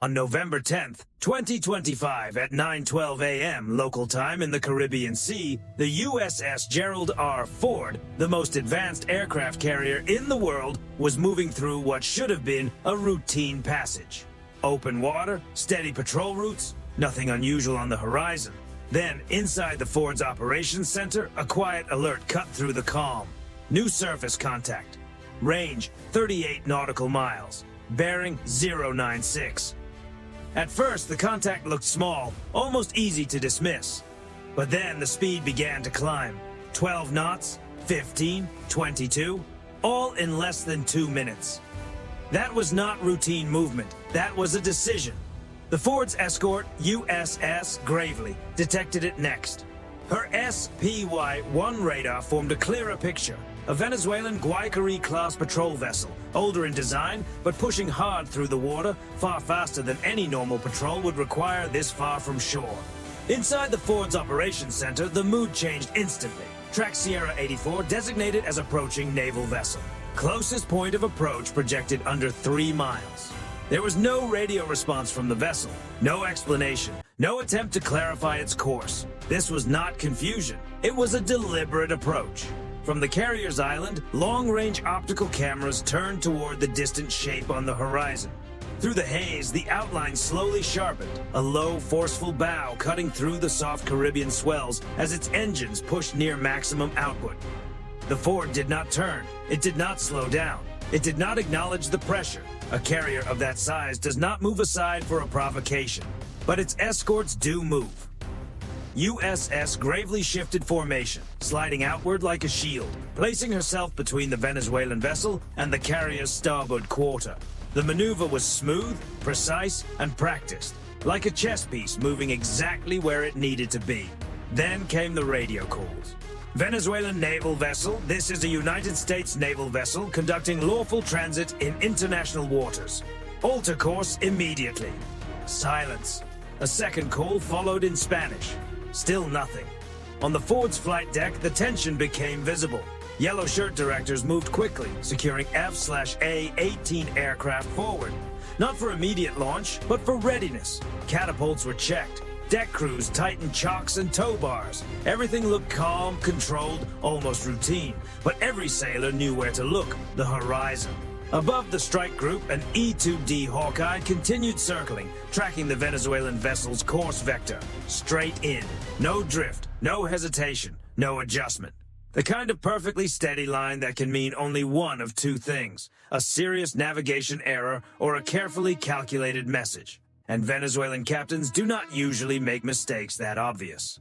On November 10th, 2025 at 9:12 a.m. local time in the Caribbean Sea, the USS Gerald R. Ford, the most advanced aircraft carrier in the world, was moving through what should have been a routine passage. Open water, steady patrol routes, nothing unusual on the horizon. Then, inside the Ford's operations center, a quiet alert cut through the calm. New surface contact. Range 38 nautical miles. Bearing 096. At first, the contact looked small, almost easy to dismiss. But then the speed began to climb. 12 knots, 15, 22, all in less than 2 minutes. That was not routine movement. That was a decision. The Ford's escort, USS Gravely, detected it next. Her SPY-1 radar formed a clearer picture. A Venezuelan Guaycari-class patrol vessel, older in design, but pushing hard through the water, far faster than any normal patrol would require this far from shore. Inside the Ford's operations center, the mood changed instantly. Track Sierra 84 designated as approaching naval vessel. Closest point of approach projected under 3 miles. There was no radio response from the vessel, no explanation, no attempt to clarify its course. This was not confusion. It was a deliberate approach. From the carrier's island, long-range optical cameras turned toward the distant shape on the horizon. Through the haze, the outline slowly sharpened, a low, forceful bow cutting through the soft Caribbean swells as its engines pushed near maximum output. The Ford did not turn. It did not slow down. It did not acknowledge the pressure. A carrier of that size does not move aside for a provocation. But its escorts do move. USS Gravely shifted formation, sliding outward like a shield, placing herself between the Venezuelan vessel and the carrier's starboard quarter. The maneuver was smooth, precise, and practiced, like a chess piece moving exactly where it needed to be. Then came the radio calls. Venezuelan naval vessel, this is a United States naval vessel conducting lawful transit in international waters. Alter course immediately. Silence. A second call followed in Spanish. Still nothing. On the Ford's flight deck, the tension became visible. Yellow shirt directors moved quickly, securing F/A-18 aircraft forward. Not for immediate launch, but for readiness. Catapults were checked. Deck crews tightened chocks and tow bars. Everything looked calm, controlled, almost routine. But every sailor knew where to look, the horizon. Above the strike group, an E-2D Hawkeye continued circling, tracking the Venezuelan vessel's course vector. Straight in. No drift, no hesitation, no adjustment. The kind of perfectly steady line that can mean only one of two things: a serious navigation error or a carefully calculated message. And Venezuelan captains do not usually make mistakes that obvious.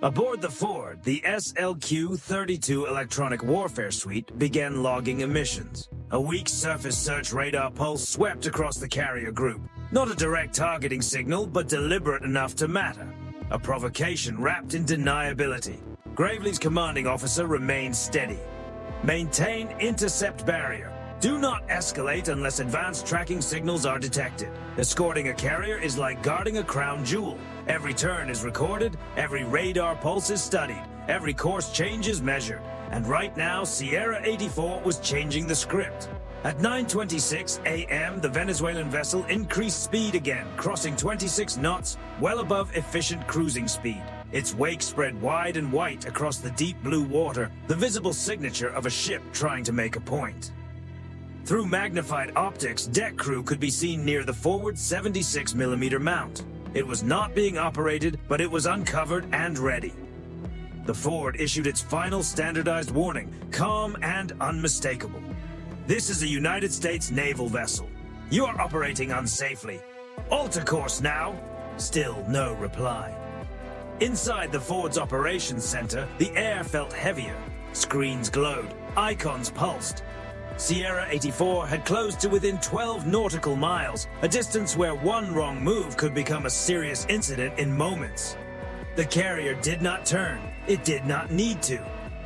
Aboard the Ford, the SLQ-32 electronic warfare suite began logging emissions. A weak surface search radar pulse swept across the carrier group. Not a direct targeting signal, but deliberate enough to matter. A provocation wrapped in deniability. Gravely's commanding officer remained steady. Maintain intercept barrier. Do not escalate unless advanced tracking signals are detected. Escorting a carrier is like guarding a crown jewel. Every turn is recorded, every radar pulse is studied, every course change is measured. And right now, Sierra 84 was changing the script. At 9:26 a.m., the Venezuelan vessel increased speed again, crossing 26 knots, well above efficient cruising speed. Its wake spread wide and white across the deep blue water, the visible signature of a ship trying to make a point. Through magnified optics, deck crew could be seen near the forward 76mm mount. It was not being operated, but it was uncovered and ready. The Ford issued its final standardized warning, calm and unmistakable. This is a United States naval vessel. You are operating unsafely. Alter course now. Still no reply. Inside the Ford's operations center, the air felt heavier. Screens glowed, icons pulsed. Sierra 84 had closed to within 12 nautical miles, a distance where one wrong move could become a serious incident in moments. The carrier did not turn. It did not need to.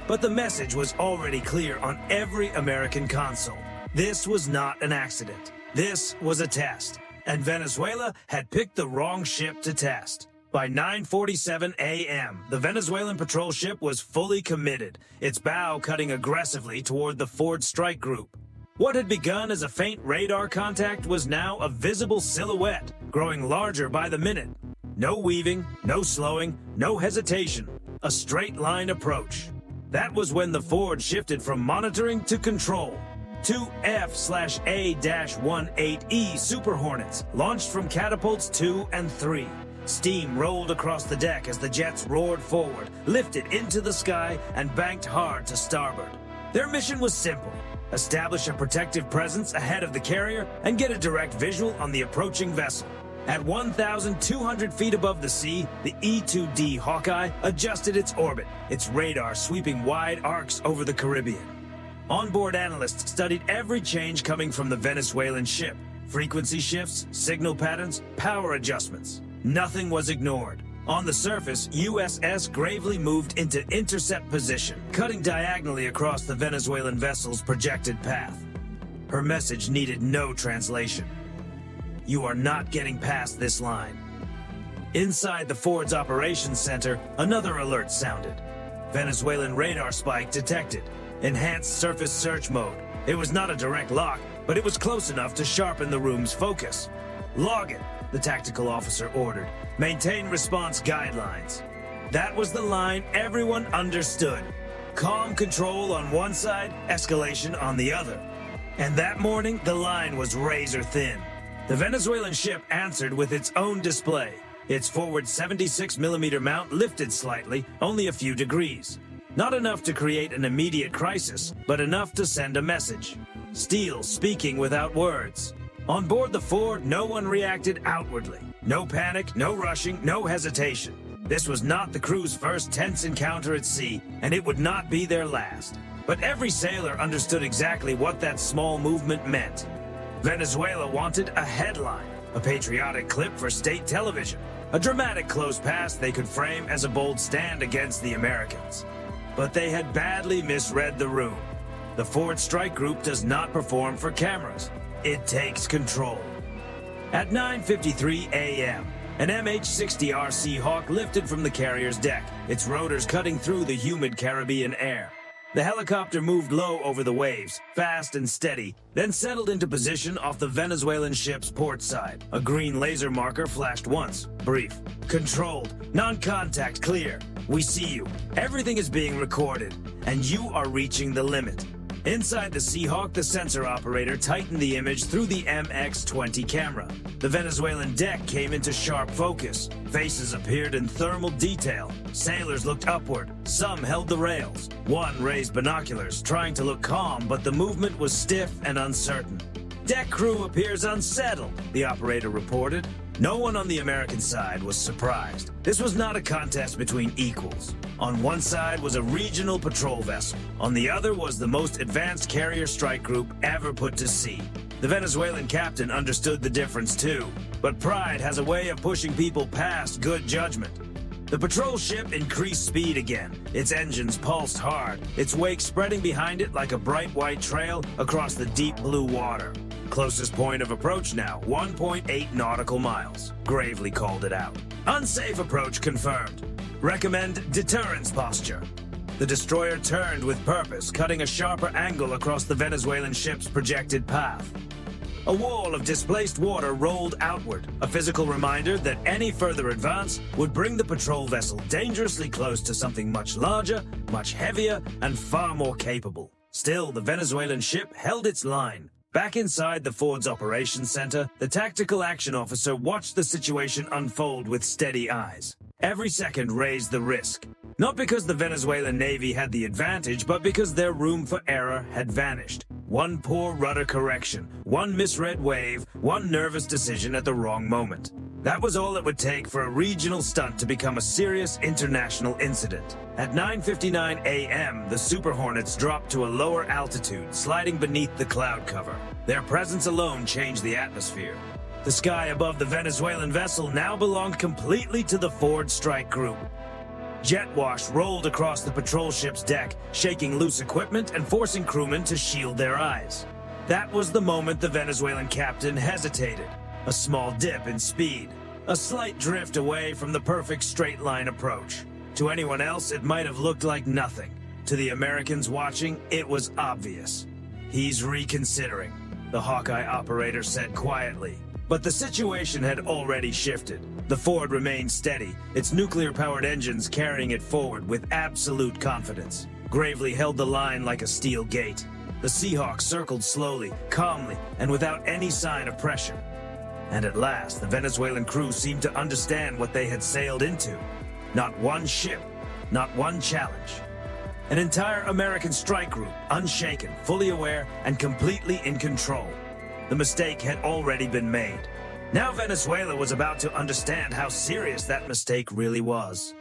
But the message was already clear on every American console. This was not an accident. This was a test. And Venezuela had picked the wrong ship to test. By 9:47 a.m., the Venezuelan patrol ship was fully committed, its bow cutting aggressively toward the Ford strike group. What had begun as a faint radar contact was now a visible silhouette, growing larger by the minute. No weaving, no slowing, no hesitation. A straight-line approach. That was when the Ford shifted from monitoring to control. Two F/A-18E Super Hornets launched from catapults 2 and 3. Steam rolled across the deck as the jets roared forward, lifted into the sky, and banked hard to starboard. Their mission was simple: establish a protective presence ahead of the carrier and get a direct visual on the approaching vessel. At 1,200 feet above the sea, the E-2D Hawkeye adjusted its orbit, its radar sweeping wide arcs over the Caribbean. Onboard analysts studied every change coming from the Venezuelan ship. Frequency shifts, signal patterns, power adjustments. Nothing was ignored. On the surface, USS gravely moved into intercept position, cutting diagonally across the Venezuelan vessel's projected path. Her message needed no translation. You are not getting past this line. Inside the Ford's operations center, another alert sounded. Venezuelan radar spike detected. Enhanced surface search mode. It was not a direct lock, but it was close enough to sharpen the room's focus. Log it, the tactical officer ordered. Maintain response guidelines. That was the line everyone understood. Calm control on one side, escalation on the other. And that morning, the line was razor thin. The Venezuelan ship answered with its own display. Its forward 76mm mount lifted slightly, only a few degrees. Not enough to create an immediate crisis, but enough to send a message. Steel speaking without words. On board the Ford, no one reacted outwardly. No panic, no rushing, no hesitation. This was not the crew's first tense encounter at sea, and it would not be their last. But every sailor understood exactly what that small movement meant. Venezuela wanted a headline, a patriotic clip for state television, a dramatic close pass they could frame as a bold stand against the Americans. But they had badly misread the room. The Ford Strike Group does not perform for cameras. It takes control. At 9:53 a.m., an MH-60R Seahawk lifted from the carrier's deck, its rotors cutting through the humid Caribbean air. The helicopter moved low over the waves, fast and steady, then settled into position off the Venezuelan ship's port side. A green laser marker flashed once, brief. Controlled, non-contact clear. We see you. Everything is being recorded, and you are reaching the limit. Inside the Seahawk, the sensor operator tightened the image through the MX-20 camera. The Venezuelan deck came into sharp focus. Faces appeared in thermal detail. Sailors looked upward. Some held the rails. One raised binoculars, trying to look calm, but the movement was stiff and uncertain. Deck crew appears unsettled, the operator reported. No one on the American side was surprised. This was not a contest between equals. On one side was a regional patrol vessel. On the other was the most advanced carrier strike group ever put to sea. The Venezuelan captain understood the difference too, but pride has a way of pushing people past good judgment. The patrol ship increased speed again. Its engines pulsed hard, its wake spreading behind it like a bright white trail across the deep blue water. Closest point of approach now, 1.8 nautical miles. Gravely called it out. Unsafe approach confirmed. Recommend deterrence posture. The destroyer turned with purpose, cutting a sharper angle across the Venezuelan ship's projected path. A wall of displaced water rolled outward, a physical reminder that any further advance would bring the patrol vessel dangerously close to something much larger, much heavier, and far more capable. Still, the Venezuelan ship held its line. Back inside the Ford's operations center, the tactical action officer watched the situation unfold with steady eyes. Every second raised the risk. Not because the Venezuelan Navy had the advantage, but because their room for error had vanished. One poor rudder correction, one misread wave, one nervous decision at the wrong moment. That was all it would take for a regional stunt to become a serious international incident. At 9:59 a.m., the Super Hornets dropped to a lower altitude, sliding beneath the cloud cover. Their presence alone changed the atmosphere. The sky above the Venezuelan vessel now belonged completely to the Ford Strike Group. Jet wash rolled across the patrol ship's deck, shaking loose equipment and forcing crewmen to shield their eyes. That was the moment the Venezuelan captain hesitated. A small dip in speed. A slight drift away from the perfect straight-line approach. To anyone else, it might have looked like nothing. To the Americans watching, it was obvious. He's reconsidering, the Hawkeye operator said quietly. But the situation had already shifted. The Ford remained steady, its nuclear-powered engines carrying it forward with absolute confidence. Gravely held the line like a steel gate. The Seahawk circled slowly, calmly, and without any sign of pressure. And at last, the Venezuelan crew seemed to understand what they had sailed into. Not one ship, not one challenge. An entire American strike group, unshaken, fully aware, and completely in control. The mistake had already been made. Now Venezuela was about to understand how serious that mistake really was.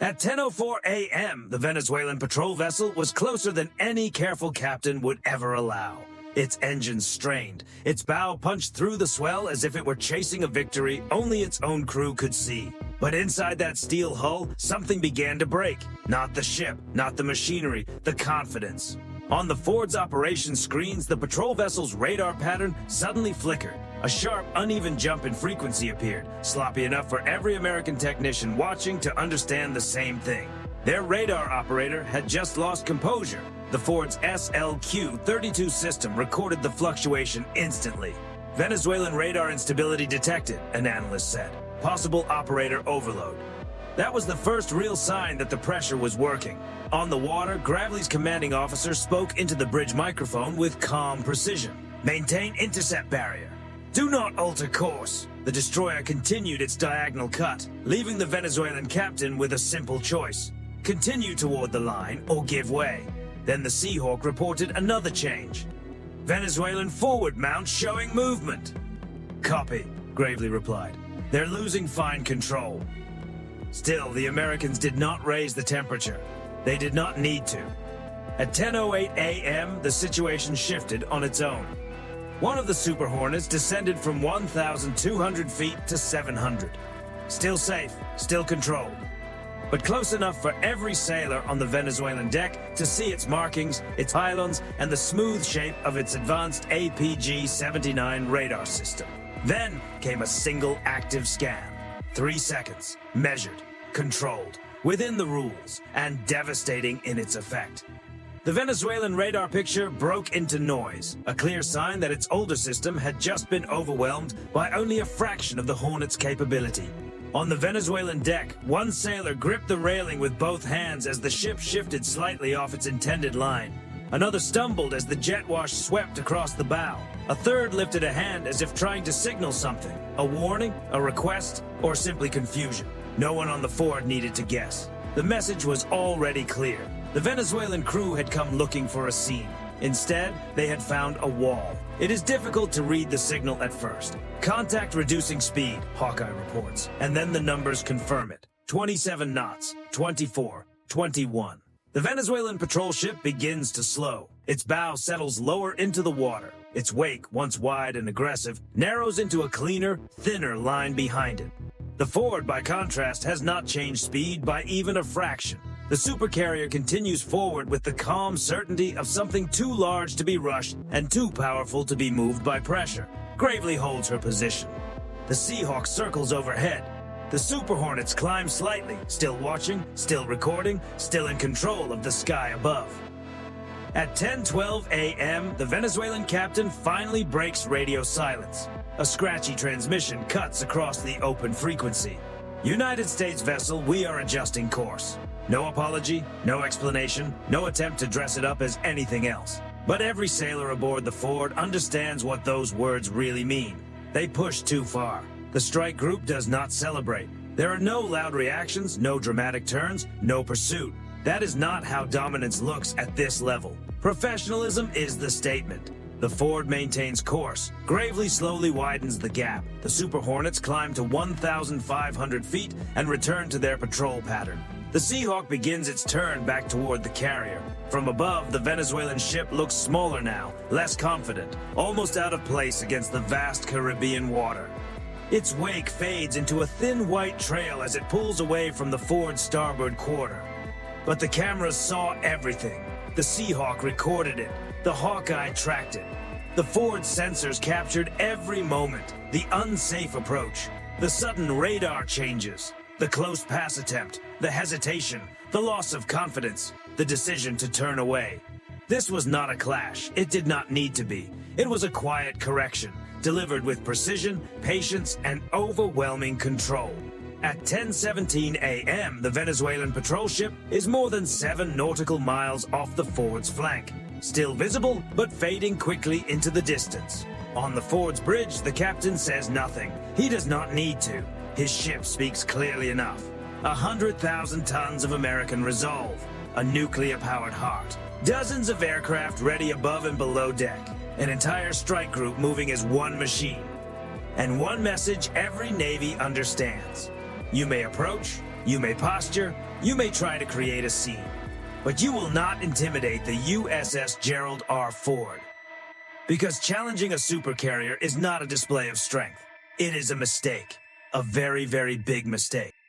At 10:04 a.m., the Venezuelan patrol vessel was closer than any careful captain would ever allow. Its engines strained, its bow punched through the swell as if it were chasing a victory only its own crew could see. But inside that steel hull, something began to break. Not the ship, not the machinery, the confidence. On the Ford's operation screens, the patrol vessel's radar pattern suddenly flickered. A sharp, uneven jump in frequency appeared, sloppy enough for every American technician watching to understand the same thing. Their radar operator had just lost composure. The Ford's SLQ-32 system recorded the fluctuation instantly. Venezuelan radar instability detected, an analyst said. Possible operator overload. That was the first real sign that the pressure was working. On the water, Gravely's commanding officer spoke into the bridge microphone with calm precision. Maintain intercept barrier. Do not alter course. The destroyer continued its diagonal cut, leaving the Venezuelan captain with a simple choice. Continue toward the line or give way. Then the Seahawk reported another change. Venezuelan forward mount showing movement. Copy, Gravely replied. They're losing fine control. Still, the Americans did not raise the temperature. They did not need to. At 10:08 a.m., the situation shifted on its own. One of the Super Hornets descended from 1,200 feet to 700. Still safe, still controlled. But close enough for every sailor on the Venezuelan deck to see its markings, its pylons, and the smooth shape of its advanced APG-79 radar system. Then came a single active scan. 3 seconds, measured, controlled, within the rules, and devastating in its effect. The Venezuelan radar picture broke into noise, a clear sign that its older system had just been overwhelmed by only a fraction of the Hornet's capability. On the Venezuelan deck, one sailor gripped the railing with both hands as the ship shifted slightly off its intended line. Another stumbled as the jet wash swept across the bow. A third lifted a hand as if trying to signal something, a warning, a request, or simply confusion. No one on the Ford needed to guess. The message was already clear. The Venezuelan crew had come looking for a scene. Instead, they had found a wall. It is difficult to read the signal at first. Contact reducing speed, Hawkeye reports, and then the numbers confirm it. 27 knots, 24, 21. The Venezuelan patrol ship begins to slow. Its bow settles lower into the water. Its wake, once wide and aggressive, narrows into a cleaner, thinner line behind it. The Ford, by contrast, has not changed speed by even a fraction. The supercarrier continues forward with the calm certainty of something too large to be rushed and too powerful to be moved by pressure. Gravely holds her position. The Seahawk circles overhead. The Super Hornets climb slightly, still watching, still recording, still in control of the sky above. At 10:12 a.m., the Venezuelan captain finally breaks radio silence. A scratchy transmission cuts across the open frequency. United States vessel, we are adjusting course. No apology, no explanation, no attempt to dress it up as anything else. But every sailor aboard the Ford understands what those words really mean. They push too far. The strike group does not celebrate. There are no loud reactions, no dramatic turns, no pursuit. That is not how dominance looks at this level. Professionalism is the statement. The Ford maintains course, Gravely slowly widens the gap. The Super Hornets climb to 1,500 feet and return to their patrol pattern. The Seahawk begins its turn back toward the carrier. From above, the Venezuelan ship looks smaller now, less confident, almost out of place against the vast Caribbean water. Its wake fades into a thin white trail as it pulls away from the Ford's starboard quarter. But the cameras saw everything. The Seahawk recorded it. The Hawkeye tracked it. The Ford sensors captured every moment. The unsafe approach, the sudden radar changes, the close pass attempt, the hesitation, the loss of confidence, the decision to turn away. This was not a clash. It did not need to be. It was a quiet correction, delivered with precision, patience, and overwhelming control. At 10:17 a.m., the Venezuelan patrol ship is more than 7 nautical miles off the Ford's flank, still visible, but fading quickly into the distance. On the Ford's bridge, the captain says nothing. He does not need to. His ship speaks clearly enough. 100,000 tons of American resolve, a nuclear-powered heart, dozens of aircraft ready above and below deck, an entire strike group moving as one machine. And one message every Navy understands. You may approach, you may posture, you may try to create a scene, but you will not intimidate the USS Gerald R. Ford. Because challenging a supercarrier is not a display of strength. It is a mistake. A very, very big mistake.